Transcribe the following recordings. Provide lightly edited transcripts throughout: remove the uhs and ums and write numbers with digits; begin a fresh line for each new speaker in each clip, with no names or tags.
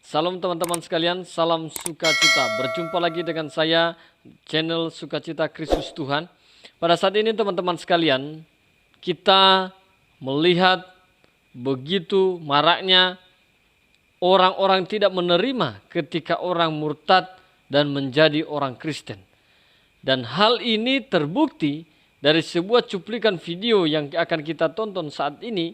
Salam teman-teman sekalian, salam sukacita. Berjumpa lagi dengan saya, channel Sukacita Kristus Tuhan. Pada saat ini teman-teman sekalian, kita melihat begitu maraknya orang-orang tidak menerima ketika orang murtad dan menjadi orang Kristen. Dan hal ini terbukti dari sebuah cuplikan video yang akan kita tonton saat ini.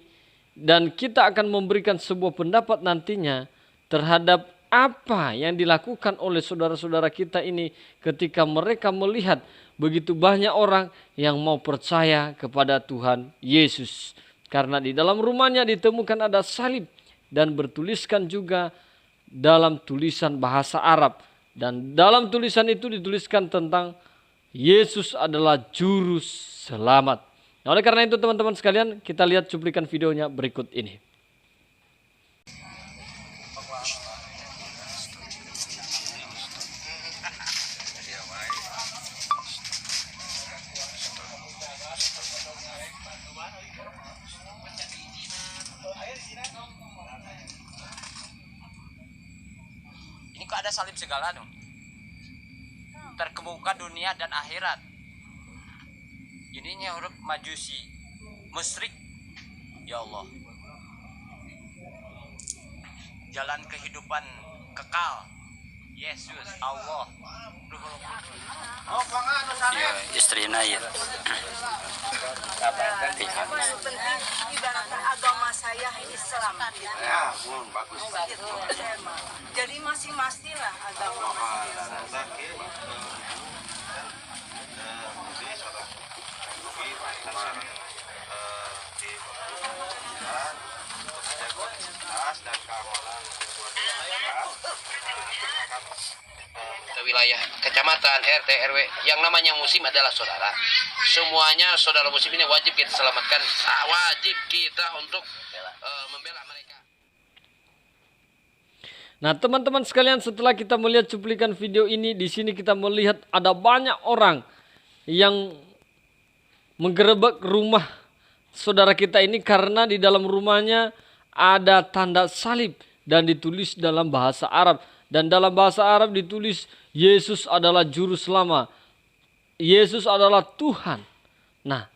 Dan kita akan memberikan sebuah pendapat nantinya terhadap apa yang dilakukan oleh saudara-saudara kita ini ketika mereka melihat begitu banyak orang yang mau percaya kepada Tuhan Yesus. Karena di dalam rumahnya ditemukan ada salib dan bertuliskan juga dalam tulisan bahasa Arab. Dan dalam tulisan itu dituliskan tentang Yesus adalah juru selamat. Nah, oleh karena itu teman-teman sekalian, kita lihat cuplikan videonya berikut ini.
Ini kok ada salib segala dong? Terkemuka dunia dan akhirat. Ininya huruf majusi, musyrik. Ya Allah. Jalan kehidupan kekal. Yesus, Allah.
Ya, istrinya ya.
Penting ibaratkan agama saya Islam.
Ya, bagus.
Jadi masing-masing lah agama masing-masing.
Wilayah kecamatan RT RW yang namanya muslim adalah saudara. Semuanya saudara muslim ini wajib kita selamatkan, wajib kita untuk membela mereka.
Nah, teman-teman sekalian, setelah kita melihat cuplikan video ini, di sini kita melihat ada banyak orang yang menggerebek rumah saudara kita ini karena di dalam rumahnya ada tanda salib dan ditulis dalam bahasa Arab. Dan dalam bahasa Arab ditulis Yesus adalah juru selamat. Yesus adalah Tuhan. Nah,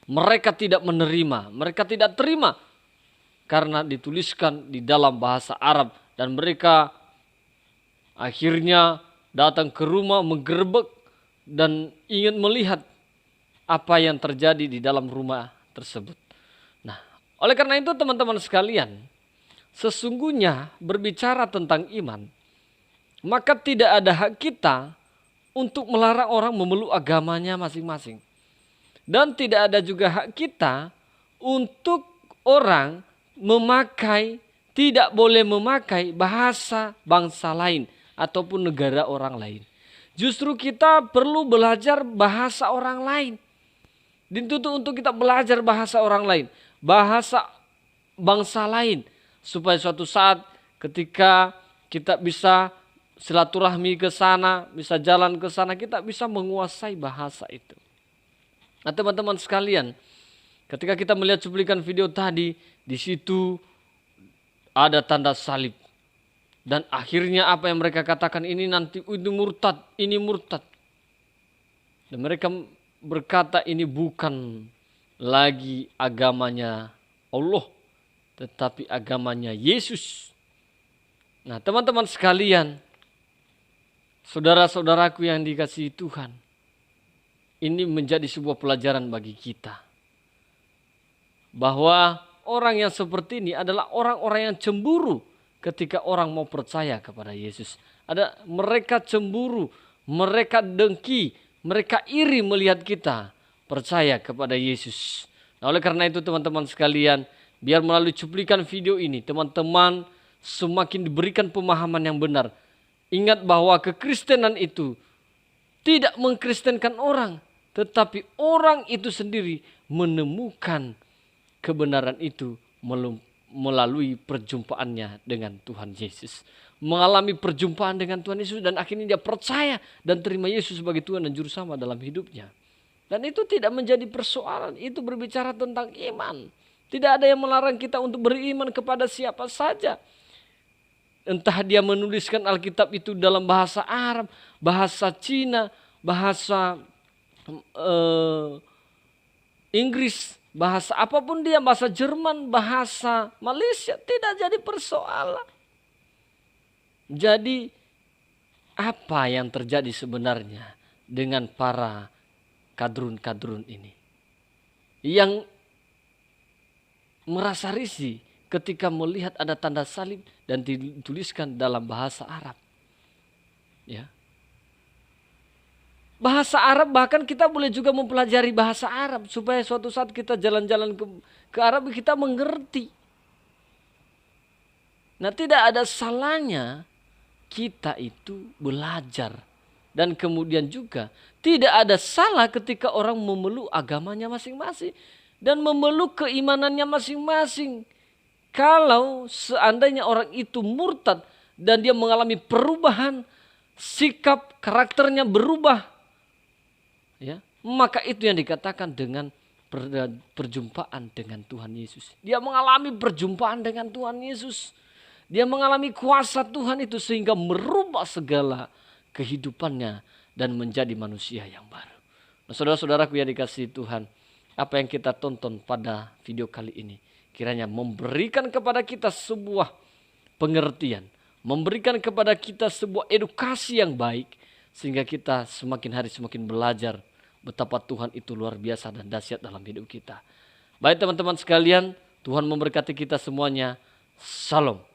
mereka tidak menerima, mereka tidak terima karena dituliskan di dalam bahasa Arab. Dan mereka akhirnya datang ke rumah menggerebek dan ingin melihat apa yang terjadi di dalam rumah tersebut. Nah, oleh karena itu teman-teman sekalian, sesungguhnya berbicara tentang iman, maka tidak ada hak kita untuk melarang orang memeluk agamanya masing-masing. Dan tidak ada juga hak kita untuk orang tidak boleh memakai bahasa bangsa lain ataupun negara orang lain. Justru kita perlu belajar bahasa orang lain. Dituntut untuk kita belajar bahasa orang lain, bahasa bangsa lain. Supaya suatu saat ketika kita bisa silaturahmi ke sana, bisa jalan ke sana, kita bisa menguasai bahasa itu. Nah, teman-teman sekalian, ketika kita melihat cuplikan video tadi, di situ ada tanda salib. Dan akhirnya apa yang mereka katakan, ini nanti ini murtad, ini murtad. Dan mereka berkata ini bukan lagi agamanya Allah, tetapi agamanya Yesus. Nah, teman-teman sekalian, saudara-saudaraku yang dikasihi Tuhan, ini menjadi sebuah pelajaran bagi kita. Bahwa orang yang seperti ini adalah orang-orang yang cemburu ketika orang mau percaya kepada Yesus. Mereka cemburu, mereka dengki, mereka iri melihat kita percaya kepada Yesus. Nah, oleh karena itu teman-teman sekalian, biar melalui cuplikan video ini teman-teman semakin diberikan pemahaman yang benar. Ingat bahwa kekristenan itu tidak mengkristenkan orang, tetapi orang itu sendiri menemukan kebenaran itu melalui perjumpaannya dengan Tuhan Yesus. Mengalami perjumpaan dengan Tuhan Yesus dan akhirnya dia percaya dan terima Yesus sebagai Tuhan dan Juru Selamat dalam hidupnya. Dan itu tidak menjadi persoalan, itu berbicara tentang iman. Tidak ada yang melarang kita untuk beriman kepada siapa saja. Entah dia menuliskan Alkitab itu dalam bahasa Arab, bahasa Cina, bahasa Inggris, bahasa apapun dia, bahasa Jerman, bahasa Malaysia, tidak jadi persoalan. Jadi apa yang terjadi sebenarnya dengan para kadrun-kadrun ini? Yang merasa risih ketika melihat ada tanda salib dan dituliskan dalam bahasa Arab. Ya. Bahasa Arab, bahkan kita boleh juga mempelajari bahasa Arab supaya suatu saat kita jalan-jalan ke Arab kita mengerti. Nah, tidak ada salahnya kita itu belajar. Dan kemudian juga tidak ada salah ketika orang memeluk agamanya masing-masing dan memeluk keimanannya masing-masing. Kalau seandainya orang itu murtad dan dia mengalami perubahan, sikap karakternya berubah, ya, maka itu yang dikatakan dengan perjumpaan dengan Tuhan Yesus. Dia mengalami perjumpaan dengan Tuhan Yesus. Dia mengalami kuasa Tuhan itu sehingga merubah segala kehidupannya dan menjadi manusia yang baru. Nah, saudara-saudaraku yang dikasihi Tuhan, apa yang kita tonton pada video kali ini kiranya memberikan kepada kita sebuah pengertian, memberikan kepada kita sebuah edukasi yang baik, sehingga kita semakin hari semakin belajar betapa Tuhan itu luar biasa dan dahsyat dalam hidup kita. Baik teman-teman sekalian, Tuhan memberkati kita semuanya. Salam.